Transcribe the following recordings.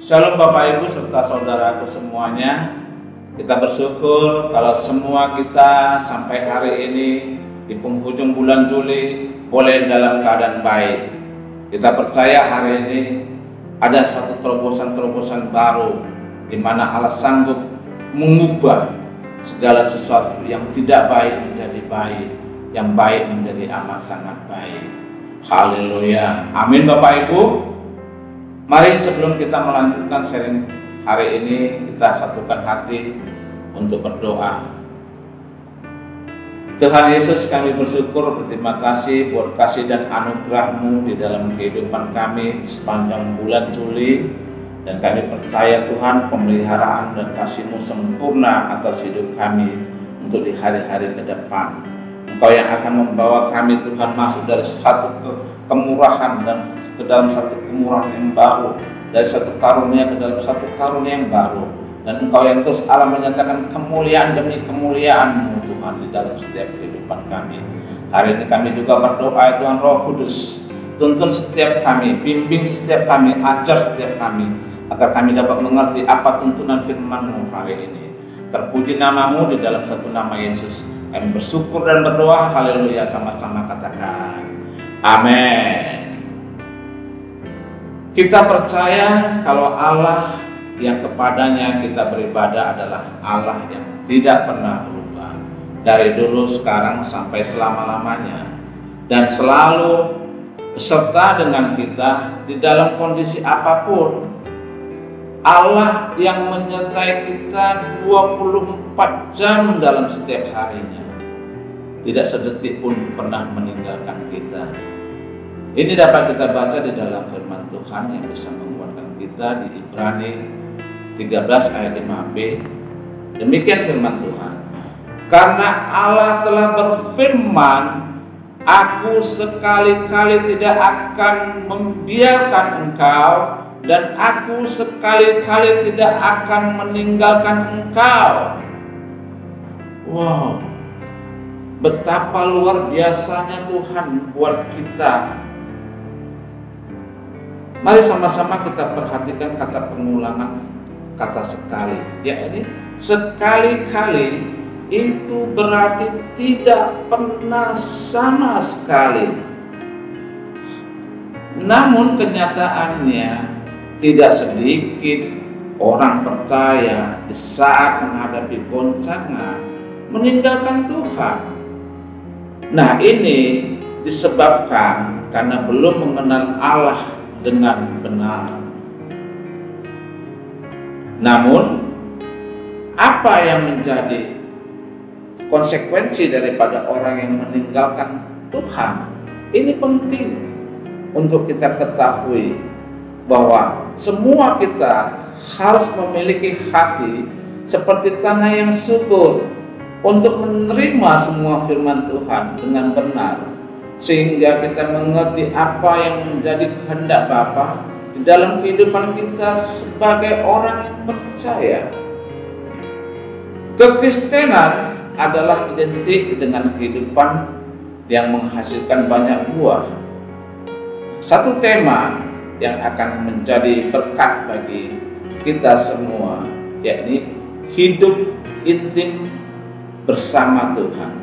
Shalom Bapak Ibu serta saudaraku semuanya. Kita bersyukur kalau semua kita sampai hari ini di penghujung bulan Juli boleh dalam keadaan baik. Kita percaya hari ini ada satu terobosan-terobosan baru di mana Allah sanggup mengubah segala sesuatu yang tidak baik menjadi baik, yang baik menjadi amat sangat baik. Haleluya. Amin Bapak Ibu. Mari sebelum kita melanjutkan sharing hari ini, kita satukan hati untuk berdoa. Tuhan Yesus, kami bersyukur, berterima kasih buat kasih dan anugerah-Mu di dalam kehidupan kami sepanjang bulan Juli. Dan kami percaya Tuhan, pemeliharaan dan kasih-Mu sempurna atas hidup kami untuk di hari-hari ke depan. Engkau yang akan membawa kami Tuhan masuk dari satu kemurahan dan ke dalam satu kemurahan yang baru, dari satu karunia ke dalam satu karunia yang baru. Dan Engkau yang terus Allah menyatakan kemuliaan demi kemuliaan-Mu Tuhan di dalam setiap kehidupan kami. Hari ini kami juga berdoa Tuhan Roh Kudus, tuntun setiap kami, bimbing setiap kami, ajar setiap kami, agar kami dapat mengerti apa tuntunan firman-Mu hari ini. Terpuji nama-Mu di dalam satu nama Yesus. Kami bersyukur dan berdoa, haleluya, sama-sama katakan amin. Kita percaya kalau Allah yang kepadanya kita beribadah adalah Allah yang tidak pernah berubah, dari dulu, sekarang, sampai selama-lamanya, dan selalu beserta dengan kita di dalam kondisi apapun. Allah yang menyertai kita 24 jam dalam setiap harinya, tidak sedetik pun pernah meninggalkan kita. Ini dapat kita baca di dalam firman Tuhan yang bisa menguatkan kita di Ibrani 13 ayat 5b. Demikian firman Tuhan. Karena Allah telah berfirman, Aku sekali-kali tidak akan membiarkan engkau, dan Aku sekali-kali tidak akan meninggalkan engkau. Wow, betapa luar biasanya Tuhan buat kita. Mari sama-sama kita perhatikan kata pengulangan kata sekali. Ya, ini sekali-kali itu berarti tidak pernah sama sekali. Namun kenyataannya tidak sedikit orang percaya di saat menghadapi goncangan meninggalkan Tuhan. Nah, ini disebabkan karena belum mengenal Allah dengan benar. Namun, apa yang menjadi konsekuensi daripada orang yang meninggalkan Tuhan? Ini penting untuk kita ketahui, bahwa semua kita harus memiliki hati seperti tanah yang subur untuk menerima semua firman Tuhan dengan benar, sehingga kita mengerti apa yang menjadi kehendak Bapa di dalam kehidupan kita sebagai orang yang percaya. Kekristenan adalah identik dengan kehidupan yang menghasilkan banyak buah. Satu tema yang akan menjadi berkat bagi kita semua, yakni hidup intim bersama Tuhan.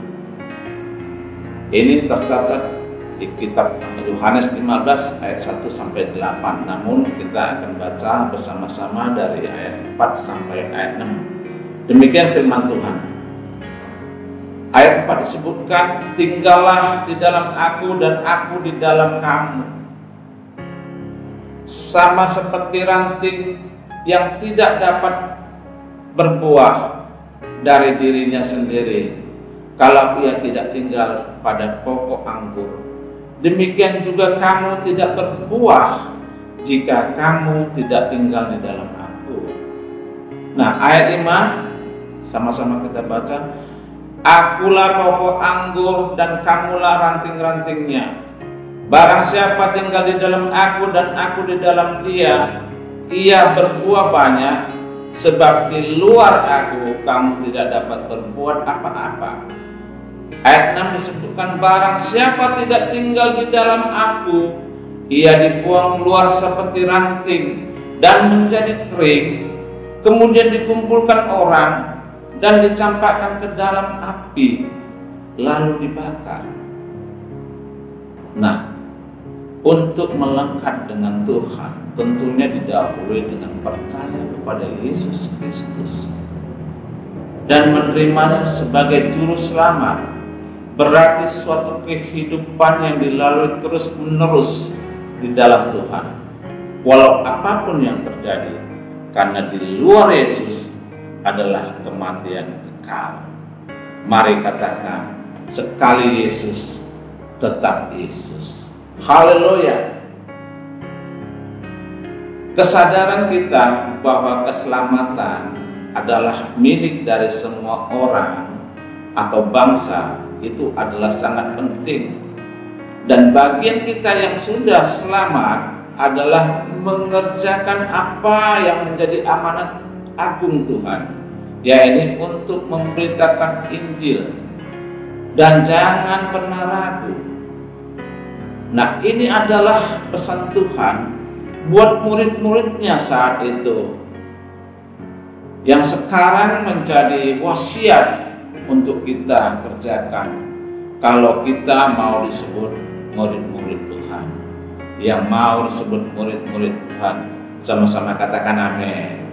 Ini tercatat di kitab Yohanes 15 ayat 1 sampai 8. Namun kita akan baca bersama-sama dari ayat 4 sampai ayat 6. Demikian firman Tuhan. Ayat 4 disebutkan, tinggallah di dalam Aku dan Aku di dalam kamu. Sama seperti ranting yang tidak dapat berbuah dari dirinya sendiri kalau ia tidak tinggal pada pokok anggur, demikian juga kamu tidak berbuah jika kamu tidak tinggal di dalam Aku. Nah, ayat 5 sama-sama kita baca. Akulah pokok anggur dan kamulah ranting-rantingnya. Barang siapa tinggal di dalam Aku dan Aku di dalam dia, ia berbuah banyak, sebab di luar Aku kamu tidak dapat berbuat apa-apa. Ayat 6 disebutkan, barang siapa tidak tinggal di dalam Aku, ia dibuang keluar seperti ranting dan menjadi kering, kemudian dikumpulkan orang dan dicampakkan ke dalam api, lalu dibakar. Nah, untuk melekat dengan Tuhan, tentunya didahului dengan percaya kepada Yesus Kristus dan menerimanya sebagai juru selamat. Berarti suatu kehidupan yang dilalui terus-menerus di dalam Tuhan, walau apapun yang terjadi, karena di luar Yesus adalah kematian kekal. Mari katakan, sekali Yesus, tetap Yesus. Haleluya. Kesadaran kita bahwa keselamatan adalah milik dari semua orang atau bangsa itu adalah sangat penting. Dan bagian kita yang sudah selamat adalah mengerjakan apa yang menjadi amanat agung Tuhan, yaitu untuk memberitakan Injil. Dan jangan pernah ragu. Nah, ini adalah pesan Tuhan buat murid-muridnya saat itu, yang sekarang menjadi wasiat untuk kita kerjakan kalau kita mau disebut murid-murid Tuhan. Yang mau disebut murid-murid Tuhan, sama-sama katakan amin.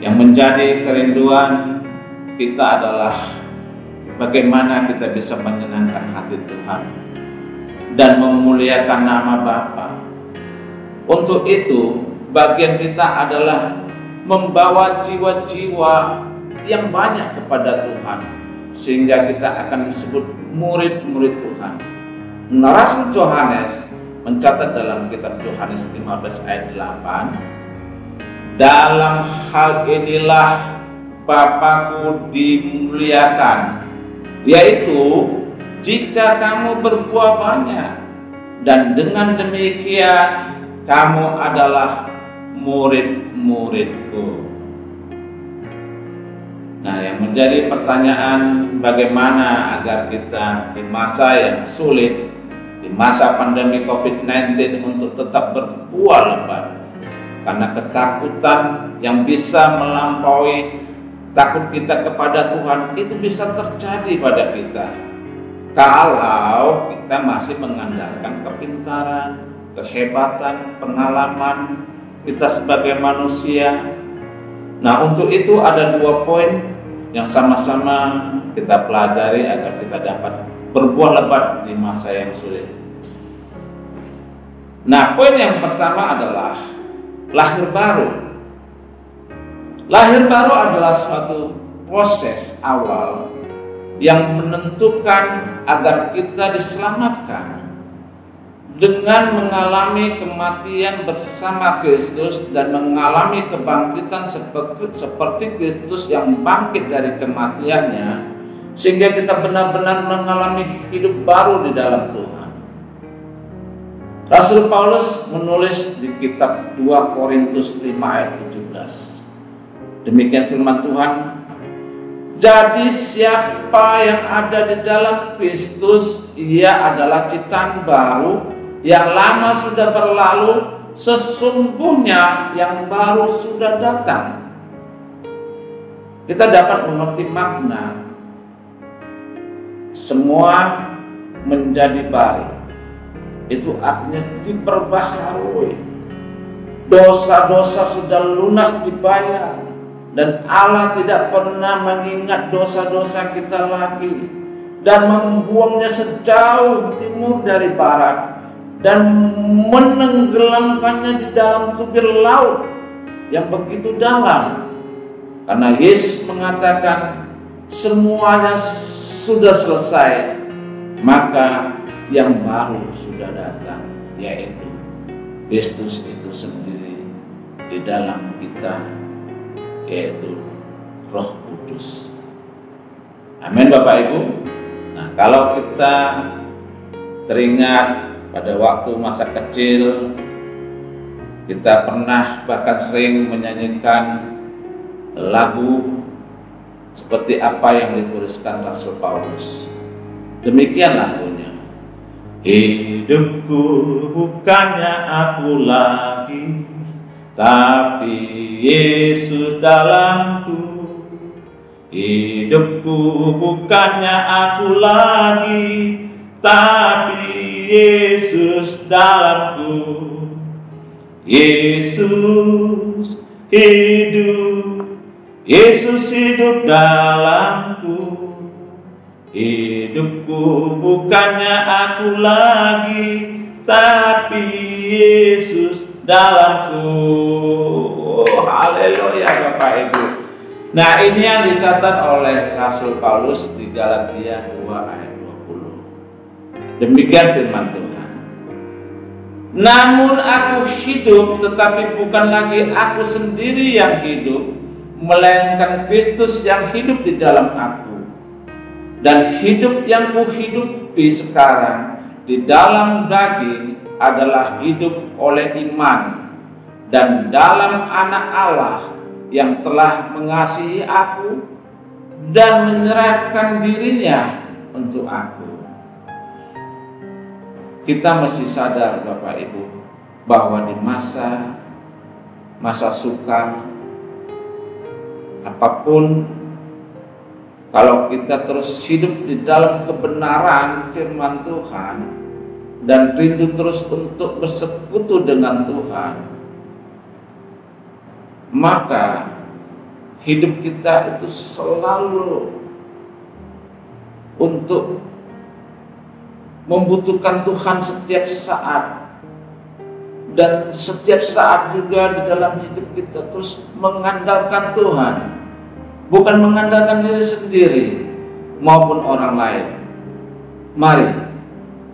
Yang menjadi kerinduan kita adalah bagaimana kita bisa menyenangkan hati Tuhan dan memuliakan nama Bapa. Untuk itu, bagian kita adalah membawa jiwa-jiwa yang banyak kepada Tuhan, sehingga kita akan disebut murid-murid Tuhan. Nah, Rasul Yohanes mencatat dalam kitab Yohanes 15 ayat 8, dalam hal inilah Bapa-Ku dimuliakan, yaitu jika kamu berbuah banyak, dan dengan demikian kamu adalah murid-murid-Ku. Nah, yang menjadi pertanyaan, bagaimana agar kita di masa yang sulit, di masa pandemi COVID-19 untuk tetap berbuah lebat. Karena ketakutan yang bisa melampaui takut kita kepada Tuhan itu bisa terjadi pada kita kalau kita masih mengandalkan kepintaran, kehebatan, pengalaman kita sebagai manusia. Nah, untuk itu ada 2 poin yang sama-sama kita pelajari agar kita dapat berbuah lebat di masa yang sulit. Nah, poin yang pertama adalah lahir baru. Lahir baru adalah suatu proses awal yang menentukan agar kita diselamatkan dengan mengalami kematian bersama Kristus dan mengalami kebangkitan seperti Kristus yang bangkit dari kematiannya, sehingga kita benar-benar mengalami hidup baru di dalam Tuhan. Rasul Paulus menulis di kitab 2 Korintus 5 ayat 17. Demikian firman Tuhan, jadi siapa yang ada di dalam Kristus, ia adalah ciptaan baru, yang lama sudah berlalu, sesungguhnya yang baru sudah datang. Kita dapat mengerti makna semua menjadi baru. Itu artinya diperbaharui. Dosa-dosa sudah lunas dibayar, dan Allah tidak pernah mengingat dosa-dosa kita lagi dan membuangnya sejauh timur dari barat dan menenggelamkannya di dalam tubir laut yang begitu dalam. Karena Yesus mengatakan semuanya sudah selesai, maka yang baru sudah datang, yaitu Kristus itu sendiri di dalam kita, yaitu Roh Kudus. Amin Bapak Ibu. Nah, kalau kita teringat pada waktu masa kecil, kita pernah bahkan sering menyanyikan lagu seperti apa yang dituliskan Rasul Paulus. Demikian lagunya. Hidupku bukannya aku lagi, tapi Yesus dalamku. Hidupku bukannya aku lagi, tapi Yesus dalamku. Yesus hidup, Yesus hidup dalamku. Hidupku bukannya aku lagi, tapi Yesus dalamku. Oh, haleluya Bapak Ibu. Nah, ini yang dicatat oleh Rasul Paulus di Galatia 2 ayat 20. Demikian firman Tuhan. Namun aku hidup, tetapi bukan lagi aku sendiri yang hidup, melainkan Kristus yang hidup di dalam aku. Dan hidup yang kuhidupi sekarang di dalam daging adalah hidup oleh iman dan dalam Anak Allah yang telah mengasihi aku dan menyerahkan dirinya untuk aku. Kita mesti sadar Bapak Ibu bahwa di masa sukar apapun, kalau kita terus hidup di dalam kebenaran firman Tuhan dan rindu terus untuk bersekutu dengan Tuhan, maka hidup kita itu selalu untuk membutuhkan Tuhan setiap saat. Dan setiap saat juga di dalam hidup kita terus mengandalkan Tuhan, bukan mengandalkan diri sendiri maupun orang lain. Mari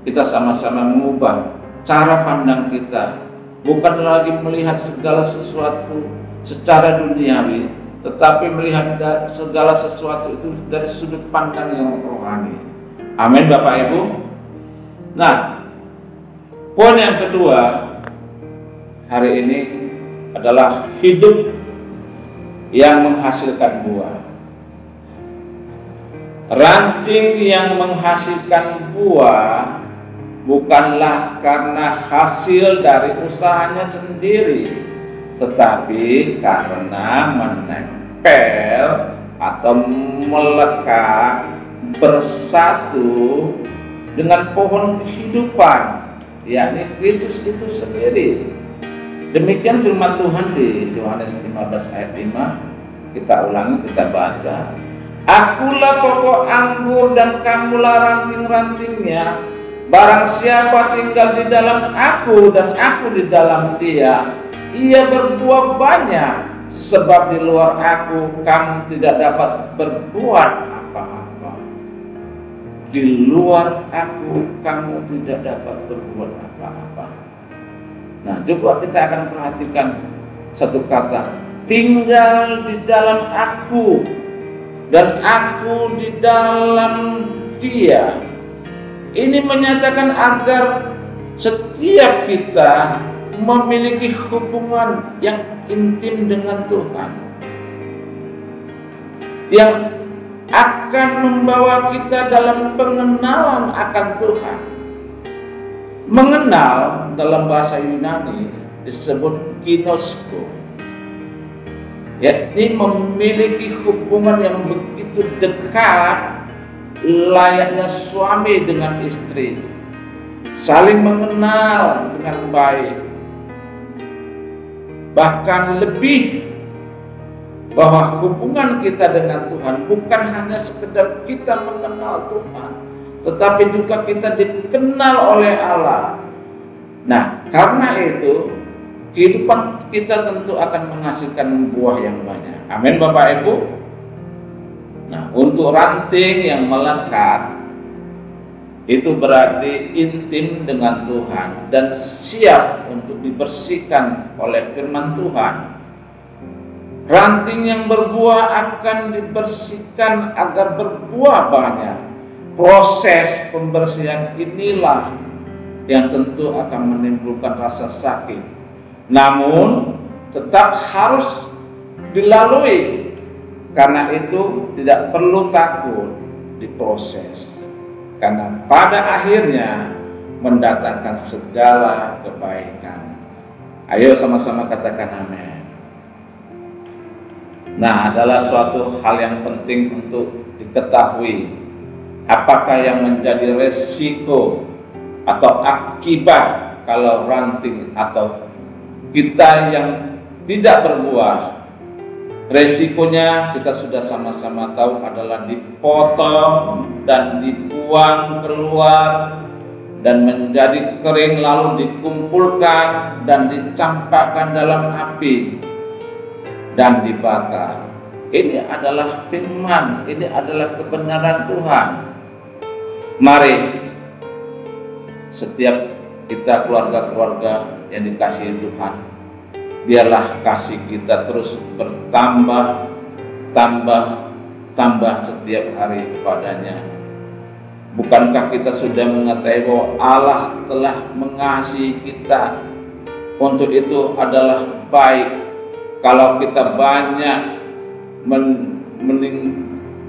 kita sama-sama mengubah cara pandang kita, bukan lagi melihat segala sesuatu secara duniawi, tetapi melihat segala sesuatu itu dari sudut pandang yang rohani. Amin Bapak Ibu. Nah, poin yang kedua hari ini adalah hidup yang menghasilkan buah. Ranting yang menghasilkan buah bukanlah karena hasil dari usahanya sendiri, tetapi karena menempel atau melekat bersatu dengan pohon kehidupan, yakni Kristus itu sendiri. Demikian firman Tuhan di Yohanes 15 ayat 5. Kita ulangi, kita baca. Akulah pokok anggur dan kamulah ranting-rantingnya. Barang siapa tinggal di dalam aku dan aku di dalam dia, ia berbuah banyak. Sebab di luar aku kamu tidak dapat berbuat apa-apa. Di luar aku kamu tidak dapat berbuat apa-apa. Nah, coba kita akan perhatikan satu kata, tinggal di dalam aku dan aku di dalam dia. Ini menyatakan agar setiap kita memiliki hubungan yang intim dengan Tuhan, yang akan membawa kita dalam pengenalan akan Tuhan. Mengenal dalam bahasa Yunani disebut ginosko, yakni memiliki hubungan yang begitu dekat, layaknya suami dengan istri, saling mengenal dengan baik, bahkan lebih, bahwa hubungan kita dengan Tuhan bukan hanya sekedar kita mengenal Tuhan, tetapi juga kita dikenal oleh Allah. Nah, karena itu kehidupan kita tentu akan menghasilkan buah yang banyak. Amin Bapak Ibu. Nah, untuk ranting yang melekat itu berarti intim dengan Tuhan dan siap untuk dibersihkan oleh firman Tuhan. Ranting yang berbuah akan dibersihkan agar berbuah banyak. Proses pembersihan inilah yang tentu akan menimbulkan rasa sakit, namun tetap harus dilalui. Karena itu tidak perlu takut diproses, karena pada akhirnya mendatangkan segala kebaikan. Ayo sama-sama katakan amin. Nah, adalah suatu hal yang penting untuk diketahui apakah yang menjadi resiko atau akibat kalau ranting atau kita yang tidak berbuah. Resikonya kita sudah sama-sama tahu adalah dipotong dan dibuang keluar dan menjadi kering, lalu dikumpulkan dan dicampakkan dalam api dan dibakar. Ini adalah firman, ini adalah kebenaran Tuhan. Mari setiap kita keluarga-keluarga yang dikasihi Tuhan, biarlah kasih kita terus bertambah, tambah setiap hari kepadanya. Bukankah kita sudah mengetahui bahwa Allah telah mengasihi kita? Untuk itu adalah baik kalau kita banyak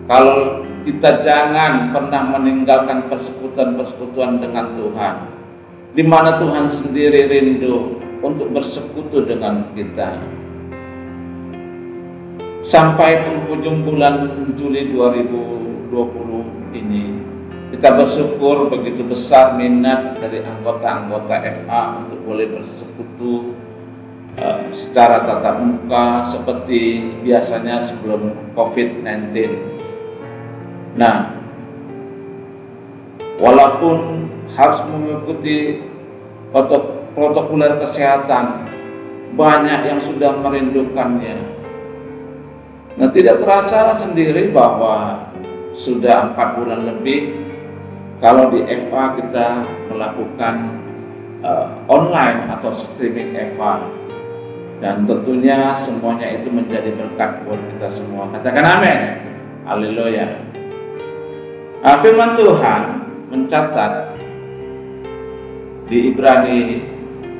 kalau kita jangan pernah meninggalkan persekutuan-persekutuan dengan Tuhan, di mana Tuhan sendiri rindu untuk bersekutu dengan kita. Sampai penghujung bulan Juli 2020 ini, kita bersyukur begitu besar minat dari anggota-anggota FA untuk boleh bersekutu secara tatap muka seperti biasanya sebelum COVID-19. Nah, walaupun harus mengikuti protokol kesehatan, banyak yang sudah merindukannya. Nah, tidak terasa sendiri bahwa sudah 4 bulan lebih kalau di FA kita melakukan online atau streaming FA, dan tentunya semuanya itu menjadi berkat buat kita semua. Katakan amin. Haleluya. Firman Tuhan mencatat di Ibrani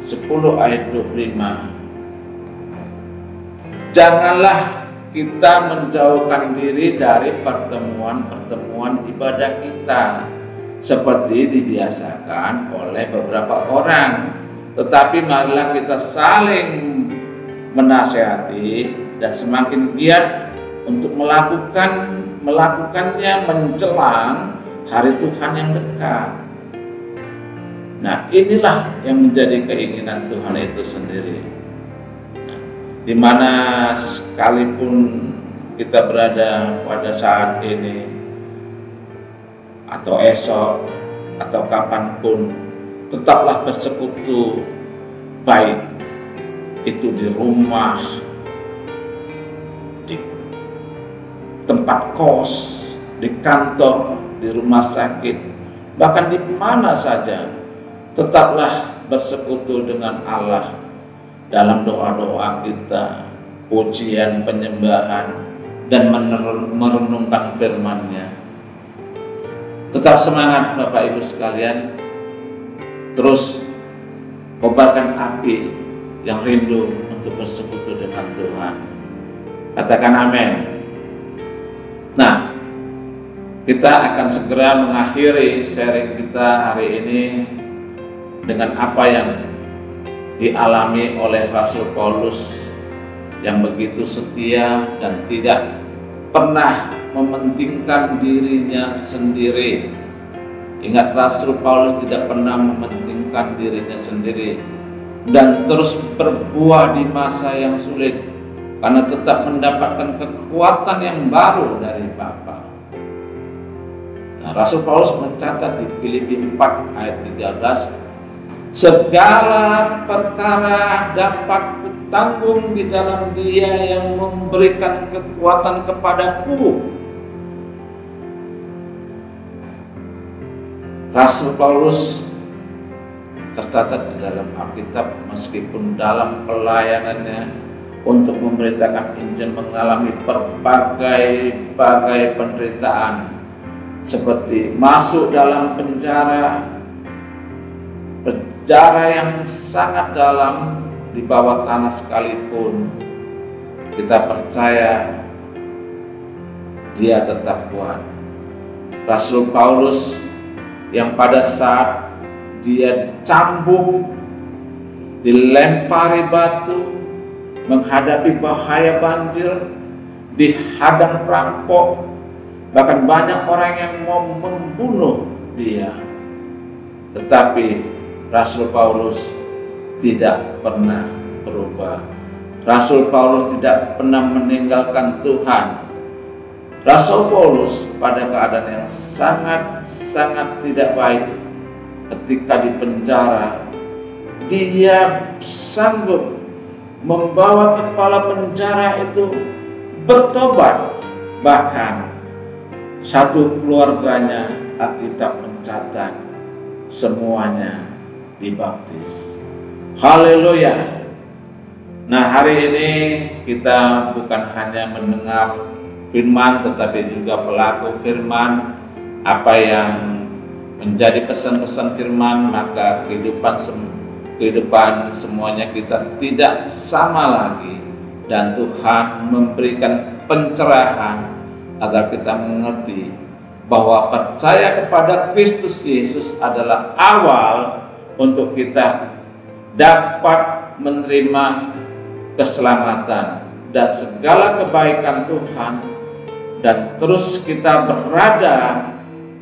10 ayat 25, janganlah kita menjauhkan diri dari pertemuan-pertemuan ibadah kita seperti dibiasakan oleh beberapa orang, tetapi marilah kita saling menasihati dan semakin giat untuk melakukannya menjelang hari Tuhan yang dekat. Nah, inilah yang menjadi keinginan Tuhan itu sendiri. Nah, di mana sekalipun kita berada pada saat ini atau esok atau kapanpun, tetaplah bersekutu, baik itu di rumah, di tempat kos, di kantor, di rumah sakit, bahkan di mana saja. Tetaplah bersekutu dengan Allah dalam doa-doa kita, pujian, penyembahan, dan merenungkan firman-Nya. Tetap semangat Bapak Ibu sekalian, terus kobarkan api yang rindu untuk bersekutu dengan Tuhan. Katakan amin. Nah, kita akan segera mengakhiri sharing kita hari ini dengan apa yang dialami oleh Rasul Paulus yang begitu setia dan tidak pernah mementingkan dirinya sendiri. Ingat, Rasul Paulus tidak pernah mementingkan dirinya sendiri dan terus berbuah di masa yang sulit karena tetap mendapatkan kekuatan yang baru dari Bapa. Nah, Rasul Paulus mencatat di Filipi 4 ayat 13, segala perkara dapat kutanggung di dalam Dia yang memberikan kekuatan kepadaku. Rasul Paulus tercatat di dalam Alkitab, meskipun dalam pelayanannya untuk memberitakan Injil mengalami berbagai penderitaan, seperti masuk dalam penjara yang sangat dalam di bawah tanah sekalipun, kita percaya dia tetap kuat. Rasul Paulus yang pada saat dia dicambuk, dilempari batu, menghadapi bahaya banjir, dihadang perampok, bahkan banyak orang yang mau membunuh dia. Tetapi Rasul Paulus tidak pernah berubah. Rasul Paulus tidak pernah meninggalkan Tuhan. Rasul Paulus pada keadaan yang sangat tidak baik ketika di penjara, dia sanggup membawa kepala penjara itu bertobat. Bahkan satu keluarganya, Alkitab mencatat, semuanya dibaptis. Haleluya. Nah, hari ini kita bukan hanya mendengar firman, tetapi juga pelaku firman. Apa yang menjadi pesan-pesan firman, maka kehidupan semuanya kita tidak sama lagi. Dan Tuhan memberikan pencerahan agar kita mengerti bahwa percaya kepada Kristus Yesus adalah awal untuk kita dapat menerima keselamatan dan segala kebaikan Tuhan, dan terus kita berada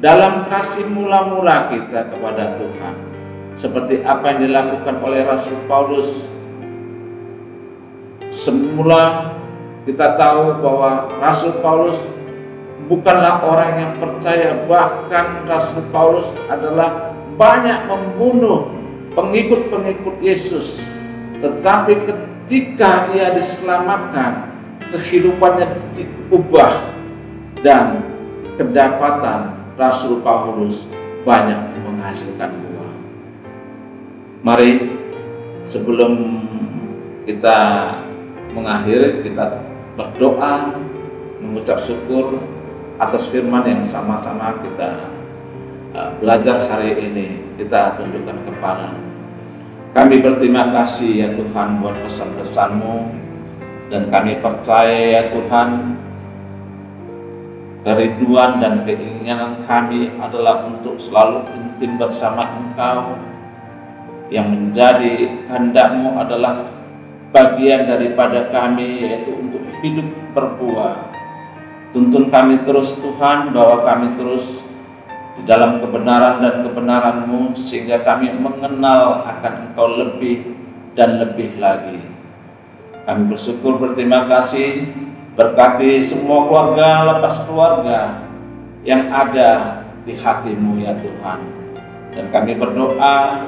dalam kasih mula-mula kita kepada Tuhan, seperti apa yang dilakukan oleh Rasul Paulus. Semula kita tahu bahwa Rasul Paulus bukanlah orang yang percaya, bahkan Rasul Paulus adalah banyak membunuh pengikut-pengikut Yesus. Tetapi ketika ia diselamatkan, kehidupannya diubah dan kedapatan Rasul Paulus banyak menghasilkan buah. Mari sebelum kita mengakhiri, kita berdoa mengucap syukur atas firman yang sama-sama kita belajar hari ini. Kita tunjukkan kepada kami. Berterima kasih ya Tuhan buat pesan-pesan-Mu, dan kami percaya ya Tuhan, kerinduan dan keinginan kami adalah untuk selalu intim bersama Engkau. Yang menjadi kehendak-Mu adalah bagian daripada kami, yaitu untuk hidup berbuah. Tuntun kami terus Tuhan, bahwa kami terus di dalam kebenaran dan kebenaran-Mu, sehingga kami mengenal akan Engkau lebih dan lebih lagi. Kami bersyukur, berterima kasih, berkati semua keluarga lepas keluarga yang ada di hati-Mu ya Tuhan. Dan kami berdoa,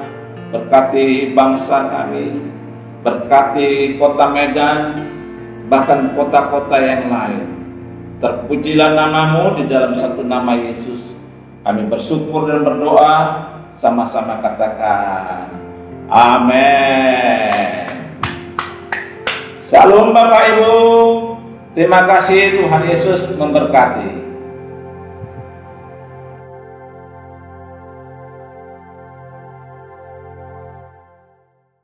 berkati bangsa kami, berkati kota Medan, bahkan kota-kota yang lain. Terpujilah nama-Mu di dalam satu nama Yesus. Kami bersyukur dan berdoa, sama-sama katakan amin. Shalom Bapak Ibu. Terima kasih, Tuhan Yesus memberkati.